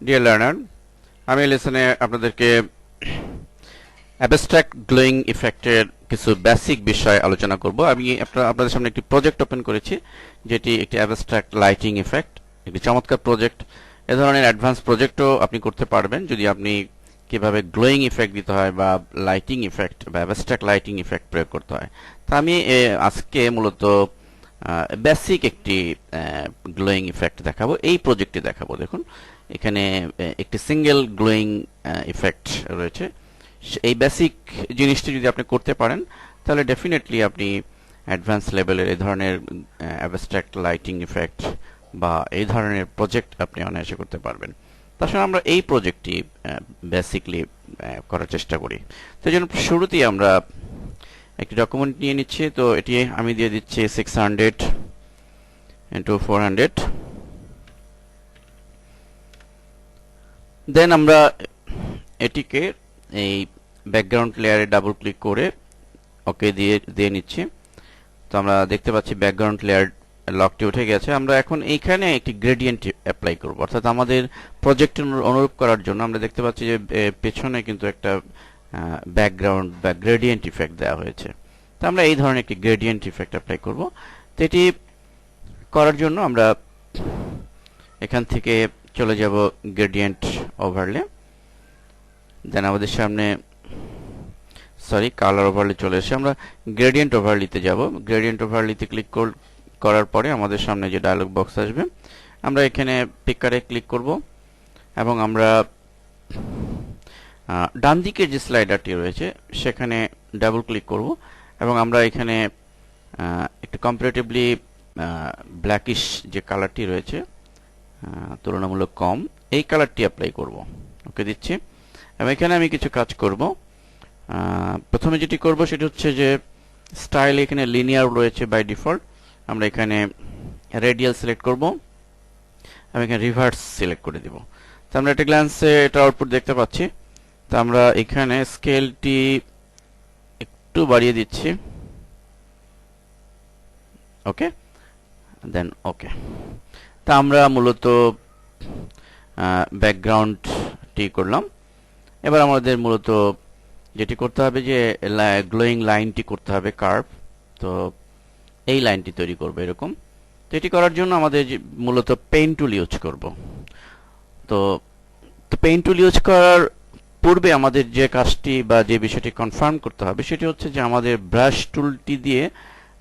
Deer learner, আমি লেসনে আপনাদেরকে abstract glowing ইফেক্টের কিছু বেসিক বিষয় আলোচনা করব। আমি আপনাদের সামনে একটি প্রজেক্ট ওপেন করেছি, যেটি একটি অ্যাবস্ট্রাক্ট লাইটিং ইফেক্ট, একটি চমৎকার প্রজেক্ট। এ ধরনের অ্যাডভান্স প্রজেক্টও আপনি করতে পারবেন যদি আপনি কিভাবে গ্লোয়িং ইফেক্ট দিতে হয় বা লাইটিং ইফেক্ট বা অ্যাবস্ট্রাক্ট লাইটিং ইফেক্ট প্রয়োগ করতে হয়। তা আমি আজকে মূলত বেসিক একটি গ্লোয়িং ইফেক্ট দেখাবো, এই প্রজেক্টটি দেখাবো। দেখুন, এখানে একটি সিঙ্গেল গ্লোয়িং ইফেক্ট রয়েছে। এই বেসিক জিনিসটি যদি আপনি করতে পারেন, তাহলে ডেফিনেটলি আপনি অ্যাডভান্স লেভেলের এই ধরনের অ্যাবস্ট্রাক্ট লাইটিং ইফেক্ট বা এই ধরনের প্রজেক্ট আপনি অনায়াসে করতে পারবেন। তাছাড়া আমরা এই প্রজেক্টটি বেসিকলি করার চেষ্টা করি। তো এই জন্য শুরুতেই আমরা একটি ডকুমেন্ট নিয়ে নিচ্ছি। তো এটি আমি দিয়ে দিচ্ছি 600 ইন্টু 400। দেন আমরা এটিকে এই ব্যাকগ্রাউন্ড লেয়ারে ডাবল ক্লিক করে ওকে দিয়ে নিচ্ছি। তো আমরা দেখতে পাচ্ছি ব্যাকগ্রাউন্ড লেয়ার লকটি উঠে গেছে। আমরা এখন এইখানে একটি গ্রেডিয়েন্ট অ্যাপ্লাই করব, অর্থাৎ আমাদের প্রজেক্টের অনুরূপ করার জন্য আমরা দেখতে পাচ্ছি যে পেছনে কিন্তু একটা ব্যাকগ্রাউন্ড বা গ্রেডিয়েন্ট ইফেক্ট দেওয়া হয়েছে। তো আমরা এই ধরনের একটি গ্রেডিয়েন্ট ইফেক্ট অ্যাপ্লাই করব। তো এটি করার জন্য আমরা এখান থেকে চলে যাব গ্রেডিয়েন্ট ওভারলে। দেন আমাদের সামনে কালার ওভারলে চলে এসে আমরা গ্রেডিয়েন্ট ওভারলিতে যাব। গ্রেডিয়েন্ট ওভারলিতে ক্লিক করার পরে আমাদের সামনে যে ডায়লগ বক্স আসবে, আমরা এখানে পিকারে ক্লিক করব এবং আমরা ডান দিকের যে স্লাইডারটি রয়েছে সেখানে ডাবল ক্লিক করব এবং আমরা এখানে একটু কম্পারেটিভলি ব্ল্যাকিশ যে কালারটি রয়েছে, তুলনামূলক কম, এই কালারটি অ্যাপ্লাই করব। ওকে দিচ্ছি এবং এখানে আমি কিছু কাজ করব। প্রথমে যেটি করব সেটি হচ্ছে যে স্টাইল এখানে লিনিয়ার রয়েছে বাই ডিফল্ট। আমরা এখানে রেডিয়াল সিলেক্ট করব এবং এখানে রিভার্স সিলেক্ট করে দিব। তো আমরা একটা গ্ল্যান্সে এটা আউটপুট দেখতে পাচ্ছি। তো আমরা এখানে স্কেলটি একটু বাড়িয়ে দিচ্ছি। ওকে, দেন ওকে। তা আমরা মূলত ব্যাকগ্রাউন্ডটি করলাম। এবার আমাদের মূলত যেটি করতে হবে যে গ্লোয়িং লাইনটি করতে হবে কার্ভ। তো এই লাইনটি তৈরি করবে এরকম। তো এটি করার জন্য আমাদের মূলত পেইন্ট টুল ইউজ করব। তো পেইন্ট টুল ইউজ করার পূর্বে আমাদের যে কাজটি বা যে বিষয়টি কনফার্ম করতে হবে সেটি হচ্ছে যে আমাদের ব্রাশ টুলটি দিয়ে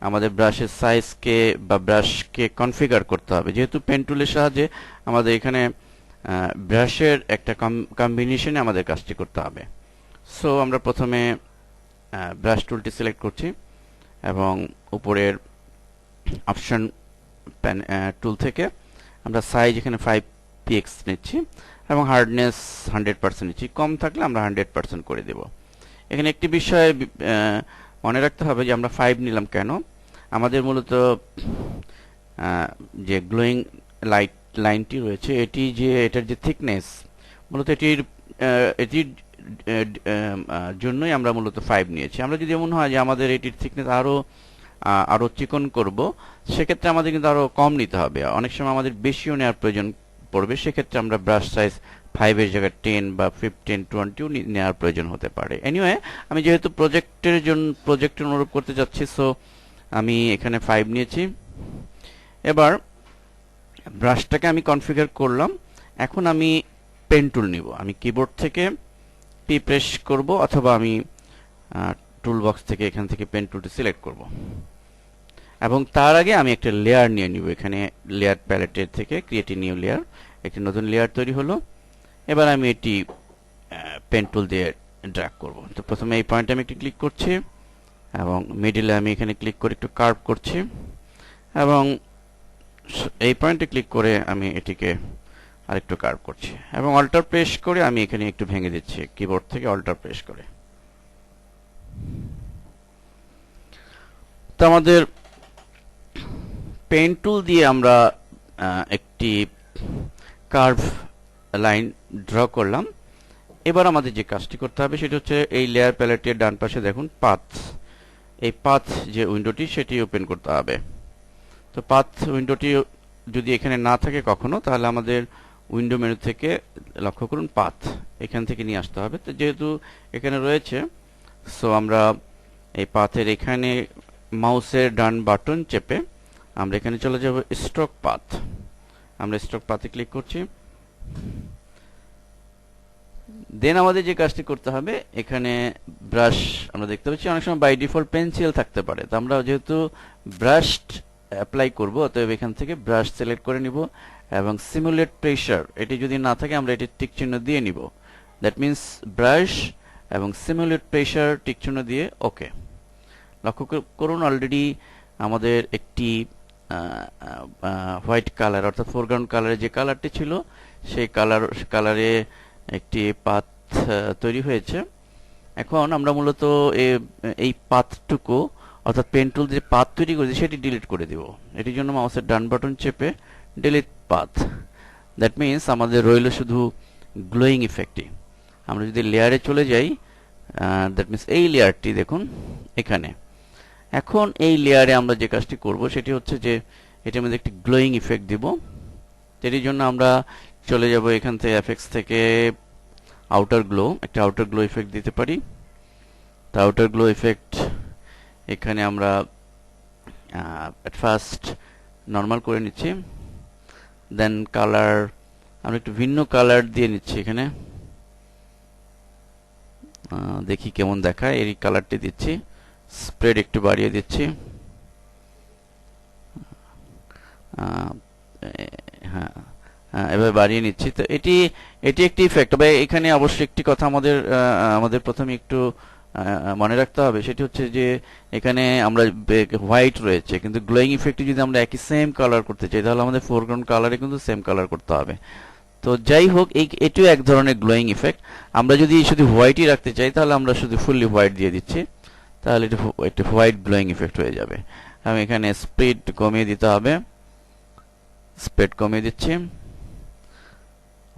আমাদের ব্রাশের সাইজকে বা ব্রাশকে কনফিগার করতে হবে। যেহেতু পেন টুলের সাহায্যে আমাদের এখানে ব্রাশের একটা কম্বিনেশনে আমাদের কাজটি করতে হবে। সো আমরা প্রথমে ব্রাশ টুলটি সিলেক্ট করছি এবং উপরের অপশন টুল থেকে আমরা সাইজ এখানে 5px নিচ্ছি এবং হার্ডনেস 100% নিচ্ছি। কম থাকলে আমরা 100% করে দেব। এখানে একটি বিষয় মনে রাখতে হবে যে আমরা 5 নিলাম কেন। আমাদের মূলত যে গ্লোয়িং লাইনটি রয়েছে এটার যে থিকনেস, মূলত এটির জন্যই আমরা মূলত 5 নিয়েছি। আমরা যদি এমন হয় যে আমাদের এটির থিকনেস আরো চিকন করব, সেক্ষেত্রে আমাদের কিন্তু আরো কম নিতে হবে। অনেক সময় আমাদের বেশিও নেওয়ার প্রয়োজন পড়বে, সেক্ষেত্রে আমরা ব্রাশ সাইজ 5 এর জায়গায় 10 বা 15, 20 নেওয়ার প্রয়োজন হতে পারে। এনিওয়ে, আমি যেহেতু প্রজেক্টের অনুরূপ করতে যাচ্ছি, সো আমি এখানে 5 নিয়েছি। এবার ব্রাশটাকে আমি কনফিগার করলাম। এখন আমি পেন টুল নিব। আমি কিবোর্ড থেকে পি প্রেস করব অথবা আমি টুল বক্স থেকে এখান থেকে পেন টুলটি সিলেক্ট করব এবং তার আগে আমি একটা লেয়ার নিয়ে নিব। এখানে লেয়ার প্যালেটের থেকে ক্রিয়েট এ নিউ লেয়ার, একটি নতুন লেয়ার তৈরি হলো। এবার আমি এটি পেন টুল দিয়ে ড্র্যাগ করব। তো প্রথমে এই পয়েন্টে আমি একটু ক্লিক করছি এবং মিডলে আমি এখানে ক্লিক করে একটু কার্ভ করছি এবং এই পয়েন্টে ক্লিক করে আমি এটিকে আরেকটু কার্ভ করছি এবং অল্টার প্রেস করে আমি এখানে একটু ভেঙে দিচ্ছি কিবোর্ড থেকে অল্টার প্রেস করে। তো আমাদের পেন টুল দিয়ে আমরা একটি কার্ভ লাইন ড্র করলাম। এবার আমাদের যে কাজটি করতে হবে সেটি হচ্ছে এই লেয়ার প্যালেটের ডান পাশে দেখুন পাথ, এই পাথ যে উইন্ডোটি সেটি ওপেন করতে হবে। তো পাথ উইন্ডোটি যদি এখানে না থাকে কখনো, তাহলে আমাদের উইন্ডো মেনু থেকে লক্ষ্য করুন পাথ, এখান থেকে নিয়ে আসতে হবে। তো যেহেতু এখানে রয়েছে, সো আমরা এই পাথের এখানে মাউসের ডান বাটন চেপে আমরা এখানে চলে যাব স্ট্রোক পাথ। আমরা স্ট্রোক পাথে ক্লিক করছি। দেন আমাদের যে কাজটি করতে হবে, এখানে ব্রাশ আমরা দেখতে পাচ্ছি অনেক সময় বাই ডিফল্ট পেন্সিল থাকতে পারে। তো আমরা যেহেতু ব্রাশ অ্যাপ্লাই করব, অতএব এখান থেকে ব্রাশ সিলেক্ট করে নিব এবং সিমুলেট প্রেসার এটি যদি না থাকে আমরা এটি টিক চিহ্ন দিয়ে নিব। দ্যাট মিন্স ব্রাশ এবং সিমুলেট প্রেসার টিক চিহ্ন দিয়ে ওকে। লক্ষ্য করুন অলরেডি আমাদের একটি হোয়াইট কালার অর্থাৎ ফোরগ্রাউন্ড কালারে যে কালারটি ছিল সেই কালারে একটি পাথ তৈরি হয়েছে। এখন আমরা মূলত এই পাথটুকু অর্থাৎ পেন টুল যে পাথ তৈরি করেছি সেটি ডিলিট করে দিব। এটির জন্য মাউসের ডান বাটন চেপে ডিলিট পাথ। দ্যাট মিন্স আমাদের রইল শুধু গ্লোয়িং ইফেক্টটি। আমরা যদি লেয়ারে চলে যাই, দ্যাট মিন্স এই লেয়ারটি দেখুন এখানে। এখন এই লেয়ারে আমরা যে কাজটি করব সেটি হচ্ছে যে এটির মধ্যে একটি গ্লোয়িং ইফেক্ট দিব। এটির জন্য আমরা চলে যাব এখান থেকে এফেক্টস থেকে আউটার গ্লো, একটা আউটার গ্লো ইফেক্ট দিতে পারি। তো আউটার গ্লো ইফেক্ট এখানে আমরা এট ফার্স্ট নর্মাল করে নিচ্ছি, দেন কালার আমরা একটু ভিন্ন কালার দিয়ে নিচ্ছি। এখানে দেখি কেমন দেখায়, এই কালারটি দিচ্ছি। স্প্রেড একটু বাড়িয়ে দিচ্ছি। হ্যাঁ, এভাবে বাড়িয়ে নিচ্ছি। তো এটি একটি ইফেক্ট। তবে এখানে অবশ্যই একটি কথা আমাদের প্রথমে একটু মনে রাখতে হবে, সেটি হচ্ছে যে এখানে আমরা হোয়াইট রয়েছে, কিন্তু গ্লোয়িং ইফেক্টে যদি আমরা একই সেম কালার করতে চাই তাহলে আমাদের ফোরগ্রাউন্ড কালারে কিন্তু সেম কালার করতে হবে। তো যাই হোক, এটিও এক ধরনের গ্লোয়িং ইফেক্ট। আমরা যদি শুধু হোয়াইটই রাখতে চাই তাহলে আমরা শুধু ফুললি হোয়াইট দিয়ে দিচ্ছি, তাহলে একটি হোয়াইট গ্লোয়িং ইফেক্ট হয়ে যাবে। আমি এখানে স্পিড কমিয়ে দিতে হবে, স্পিড কমিয়ে দিচ্ছি।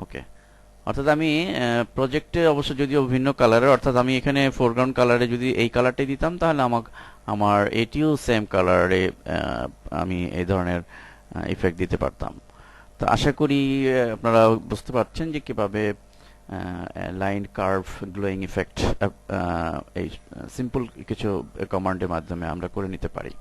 ওকে, অর্থাৎ আমি প্রজেক্টে অবশ্য যদিও ভিন্ন কালারের, অর্থাৎ আমি এখানে ফোরগ্রাউন্ড কালারে যদি এই কালারটাই দিতাম তাহলে আমার এটিও সেম কালারে আমি এই ধরনের ইফেক্ট দিতে পারতাম। তো আশা করি আপনারা বুঝতে পারছেন যে কিভাবে লাইন, কার্ভ, গ্লোয়িং ইফেক্ট এই সিম্পল কিছু কমান্ডের মাধ্যমে আমরা করে নিতে পারি।